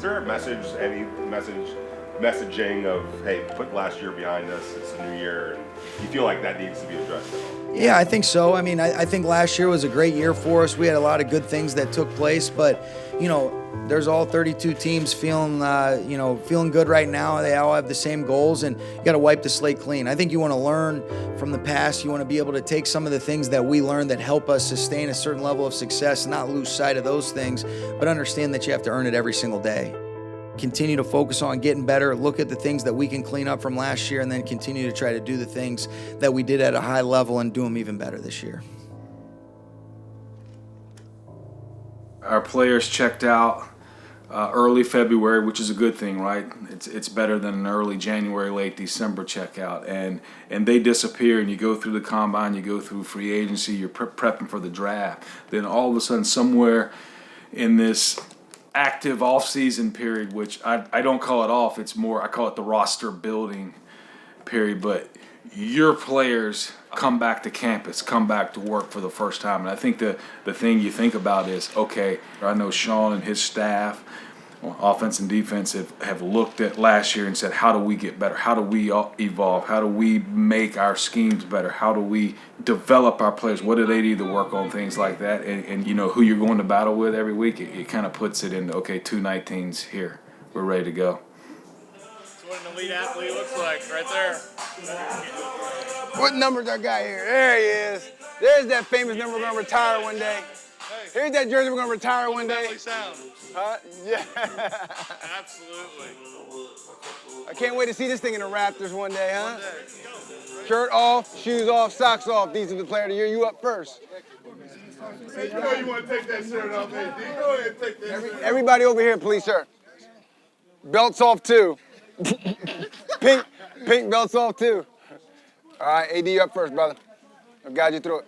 there a messaging of, hey, put last year behind us, it's a new year, and you feel like that needs to be addressed at all? Yeah, I think so. I mean, I think last year was a great year for us. We had a lot of good things that took place, but, you know, there's all 32 teams feeling good right now. They all have the same goals, and you got to wipe the slate clean. I think you want to learn from the past. You want to be able to take some of the things that we learned that help us sustain a certain level of success, not lose sight of those things, but understand that you have to earn it every single day. Continue to focus on getting better, look at the things that we can clean up from last year, and then continue to try to do the things that we did at a high level and do them even better this year. Our players checked out early February, which is a good thing, right? It's better than an early January, late December checkout. And they disappear, and you go through the combine, you go through free agency, you're prepping for the draft. Then all of a sudden, somewhere in this active off-season period, which I don't call it off, it's more, I call it the roster building period, but your players come back to campus, come back to work for the first time. And I think the thing you think about is, okay, I know Sean and his staff, offense and defense, have looked at last year and said, how do we get better? How do we evolve? How do we make our schemes better? How do we develop our players? What do they need to work on? Things like that. And you know, who you're going to battle with every week, it kind of puts it into, okay, 219's here. We're ready to go. That's what an elite athlete looks like right there. What numbers I got here? There he is. There's that famous number we're going to retire one day. Here's that jersey we're going to retire one day. Sound. Huh? Yeah. Absolutely. I can't wait to see this thing in the Raptors one day, huh? Shirt off, shoes off, socks off. These are the player of the year. You up first. Hey, you know you want to take that shirt off, AD. Go ahead and take that shirt. Everybody over here, please, sir. Belts off, too. Pink belts off, too. All right, AD, you up first, brother. I'll guide you through it.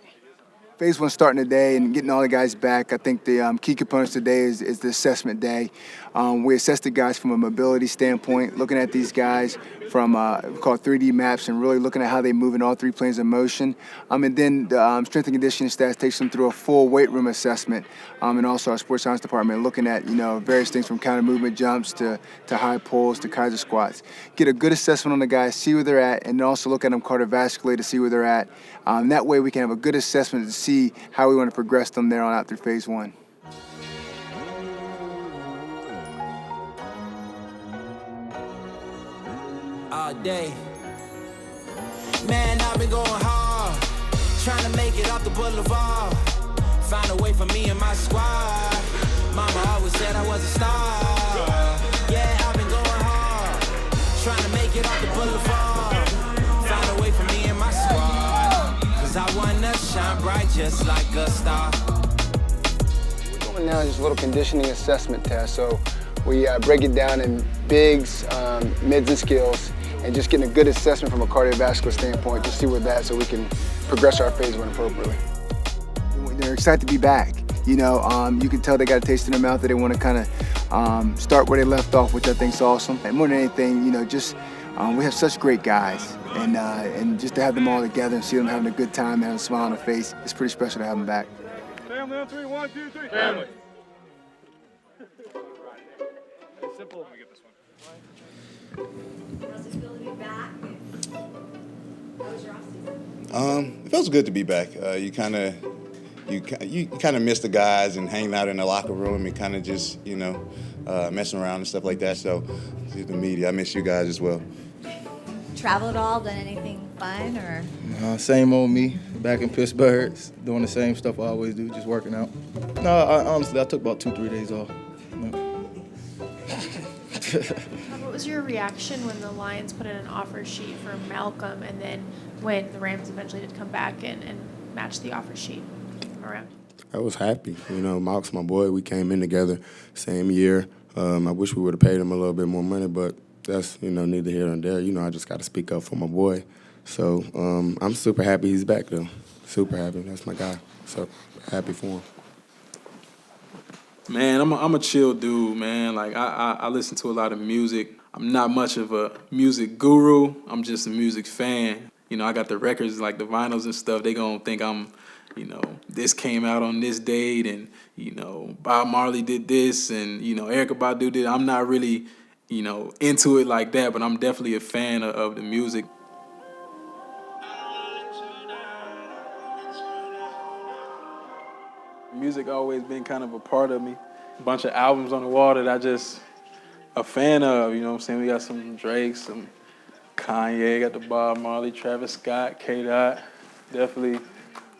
Phase one starting today and getting all the guys back. I think the key components today is the assessment day. We assess the guys from a mobility standpoint, looking at these guys from we call it 3D maps and really looking at how they move in all three planes of motion. And then the strength and conditioning stats takes them through a full weight room assessment, and also our sports science department looking at various things from counter movement jumps to high pulls to Kaiser squats. Get a good assessment on the guys, see where they're at, and then also look at them cardiovascularly to see where they're at. That way we can have a good assessment to see how we want to progress them there on out through phase one. All day. Man, I've been going hard, trying to make it off the boulevard. Find a way for me and my squad. Mama always said I was a star. Yeah, I've been going hard, trying to make it off the boulevard. Find a way for me and my squad. Cause I wanna shine bright just like a star. We're going now just a little conditioning assessment test. So we break it down in bigs, mids, and skills, and just getting a good assessment from a cardiovascular standpoint to see where that, so we can progress our phase one appropriately. They're excited to be back. You can tell they got a taste in their mouth that they want to kind of start where they left off, which I think is awesome. And more than anything, we have such great guys, and just to have them all together and see them having a good time, having a smile on their face, it's pretty special to have them back. Family on three, 1, 2, 3. Family. Simple. Let me get this one. How's it feel to be back? How was your off-season? It feels good to be back. You kind of miss the guys and hanging out in the locker room and kind of just messing around and stuff like that. So the media, I miss you guys as well. Travel at all? Done anything fun or? Same old me, back in Pittsburgh, doing the same stuff I always do, just working out. No, honestly, I took about 2-3 days off. What was your reaction when the Lions put in an offer sheet for Malcolm, and then when the Rams eventually did come back and match the offer sheet around? I was happy. Malcolm's my boy. We came in together same year. I wish we would have paid him a little bit more money, but that's, neither here nor there. I just got to speak up for my boy. So I'm super happy he's back, though. Super happy. That's my guy. So happy for him. Man, I'm a chill dude, man. Like, I listen to a lot of music. I'm not much of a music guru. I'm just a music fan. I got the records, like the vinyls and stuff, they gonna think I'm, this came out on this date, and, Bob Marley did this, and, Erykah Badu did. I'm not really, into it like that, but I'm definitely a fan of the music. Music always been kind of a part of me. A bunch of albums on the wall that I just a fan of, you know what I'm saying? We got some Drake, some Kanye, got the Bob Marley, Travis Scott, K-Dot. Definitely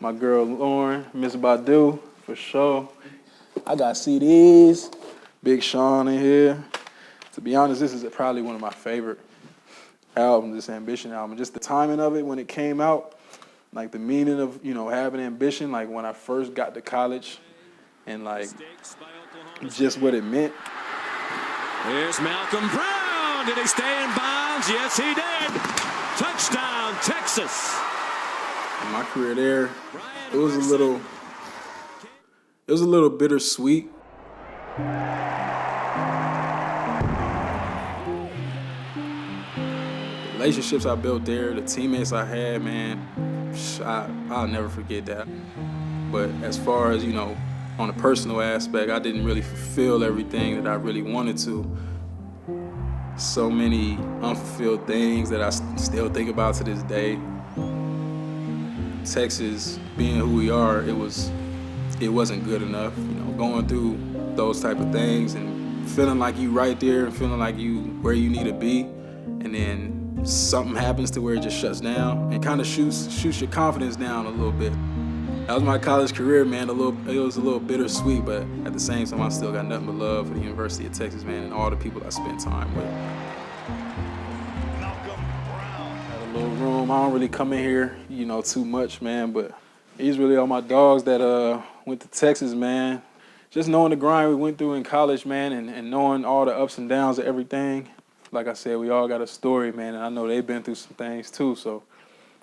my girl Lauren, Miss Badu, for sure. I got CDs, Big Sean in here. To be honest, this is probably one of my favorite albums, this Ambition album. Just the timing of it when it came out, like the meaning of, having ambition, like when I first got to college and like just what it meant. Here's Malcolm Brown. Did he stay in bounds? Yes, he did. Touchdown, Texas. In my career there, it was a little bittersweet. The relationships I built there, the teammates I had, man, I'll never forget that. But as far as, on a personal aspect, I didn't really fulfill everything that I really wanted to. So many unfulfilled things that I still think about to this day. Texas, being who we are, it wasn't good enough. Going through those type of things and feeling like you right there and feeling like you where you need to be, and then something happens to where it just shuts down and kind of shoots your confidence down a little bit. That was my college career, man. It was a little bittersweet, but at the same time, I still got nothing but love for the University of Texas, man, and all the people I spent time with. Had a little room. I don't really come in here, too much, man, but these really are my dogs that went to Texas, man. Just knowing the grind we went through in college, man, and knowing all the ups and downs of everything. Like I said, we all got a story, man, and I know they've been through some things, too, so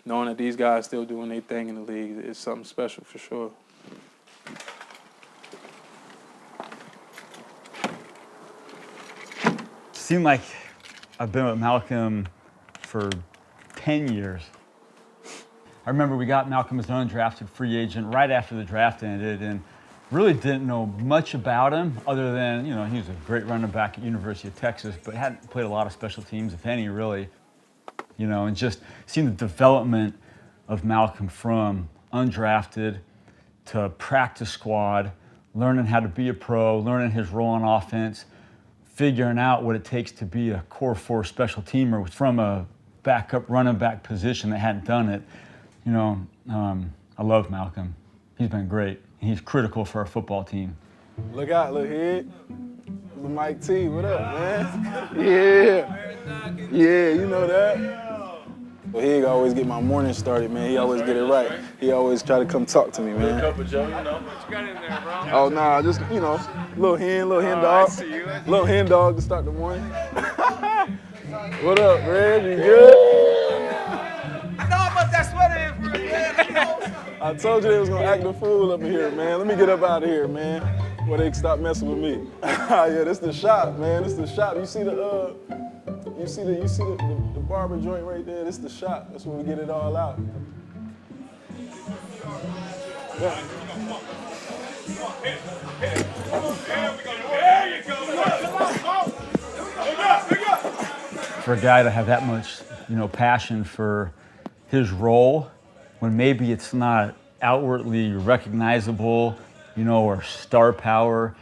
knowing that these guys still doing their thing in the league is something special for sure. Seemed like I've been with Malcolm for 10 years. I remember we got Malcolm as an undrafted free agent right after the draft ended, and really didn't know much about him other than, he was a great running back at University of Texas, but hadn't played a lot of special teams, if any, really. And just seeing the development of Malcolm from undrafted to practice squad, learning how to be a pro, learning his role on offense, figuring out what it takes to be a core four special teamer from a backup running back position that hadn't done it. I love Malcolm. He's been great. He's critical for our football team. Look out, little head. The Mike T, what up, man? Yeah, you know that. Well, he always get my morning started, man. He always get it right. He always try to come talk to me, man. Cup of Joe, what you got in there, bro? Oh, nah, just, little hen dog. Little hen dog to start the morning. What up, Red? You good? I know about that sweater in for you. I told you they was gonna act the fool up in here, man. Let me get up out of here, man. Where they can stop messing with me. Yeah, this the shop, man. This the shop. You see the barber joint right there? This the shop. That's where we get it all out. Yeah. For a guy to have that much, passion for his role, when maybe it's not outwardly recognizable, or star power,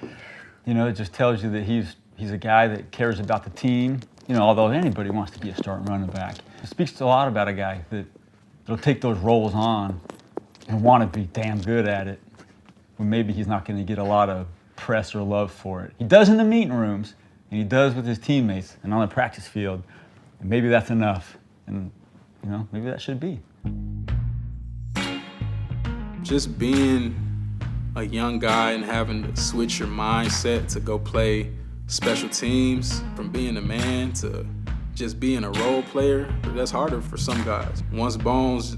it just tells you that he's a guy that cares about the team. Although anybody wants to be a starting running back, it speaks a lot about a guy that'll take those roles on and want to be damn good at it, when maybe he's not going to get a lot of press or love for it. He does in the meeting rooms, and he does with his teammates and on the practice field, and maybe that's enough, and maybe that should be. Just being a young guy and having to switch your mindset to go play special teams, from being a man to just being a role player, that's harder for some guys. Once Bones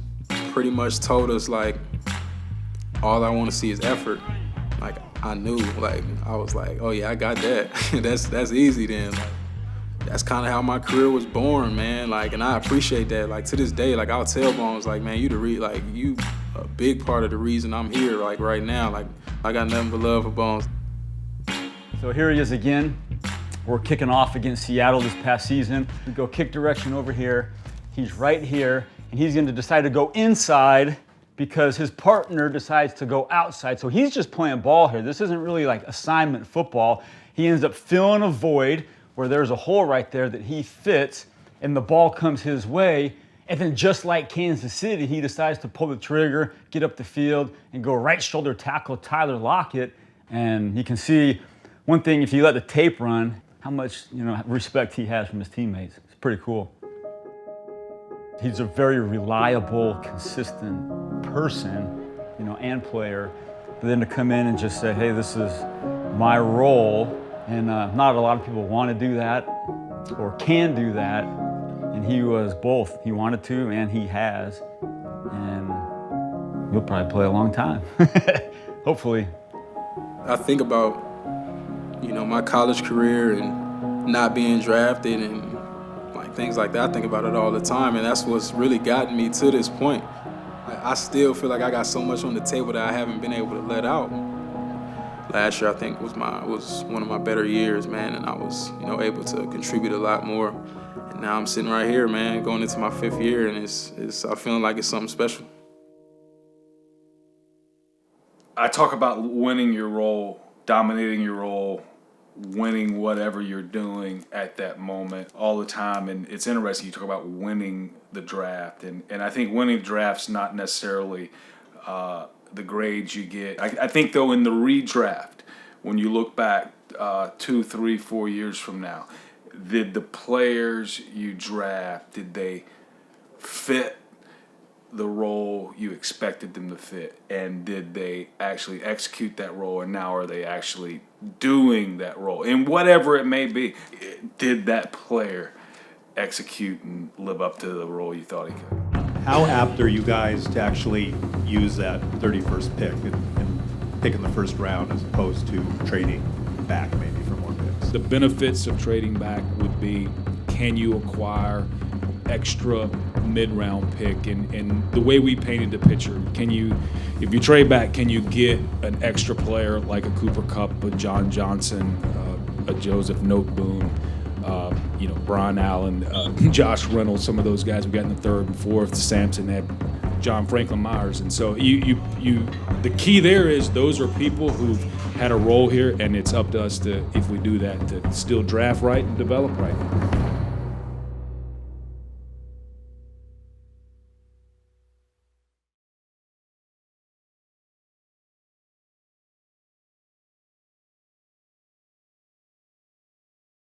pretty much told us, like, all I want to see is effort, like, I knew, like, I was like, oh yeah, I got that. That's easy then. Like, that's kind of how my career was born, man. Like, and I appreciate that. Like, to this day, like, I'll tell Bones, like, man, you a big part of the reason I'm here, like, right now. Like, I got nothing but love for Bones. So here he is again. We're kicking off against Seattle this past season. We go kick direction over here. He's right here, and he's going to decide to go inside because his partner decides to go outside. So he's just playing ball here. This isn't really like assignment football. He ends up filling a void where there's a hole right there that he fits, and the ball comes his way. And then just like Kansas City, he decides to pull the trigger, get up the field, and go right shoulder tackle Tyler Lockett. And you can see one thing, if you let the tape run, how much respect he has from his teammates. It's pretty cool. He's a very reliable, consistent person, and player. But then to come in and just say, hey, this is my role, and not a lot of people want to do that or can do that. And he was both. He wanted to, and he has. And he'll probably play a long time, hopefully. I think about, my college career and not being drafted and like things like that. I think about it all the time, and that's what's really gotten me to this point. I still feel like I got so much on the table that I haven't been able to let out. Last year, I think, was one of my better years, man, and I was, able to contribute a lot more. And now I'm sitting right here, man, going into my 5th year, and I'm feeling like it's something special. I talk about winning your role, dominating your role, winning whatever you're doing at that moment all the time. And it's interesting, you talk about winning the draft. And I think winning the draft's not necessarily the grades you get. I think, though, in the redraft, when you look back 2, 3, 4 years from now, did the players you draft, did they fit the role you expected them to fit, and did they actually execute that role, and now are they actually doing that role? And whatever it may be, did that player execute and live up to the role you thought he could? How apt are you guys to actually use that 31st pick and pick in the first round as opposed to trading back maybe for more picks? The benefits of trading back would be, can you acquire extra mid-round pick, and the way we painted the picture, if you trade back, can you get an extra player like a Cooper Kupp, a John Johnson, a Joseph Noteboom, Brian Allen, Josh Reynolds, some of those guys we got in the 3rd and 4th. Sampson had John Franklin Myers, and so the key there is those are people who've had a role here, and it's up to us to, if we do that, to still draft right and develop right.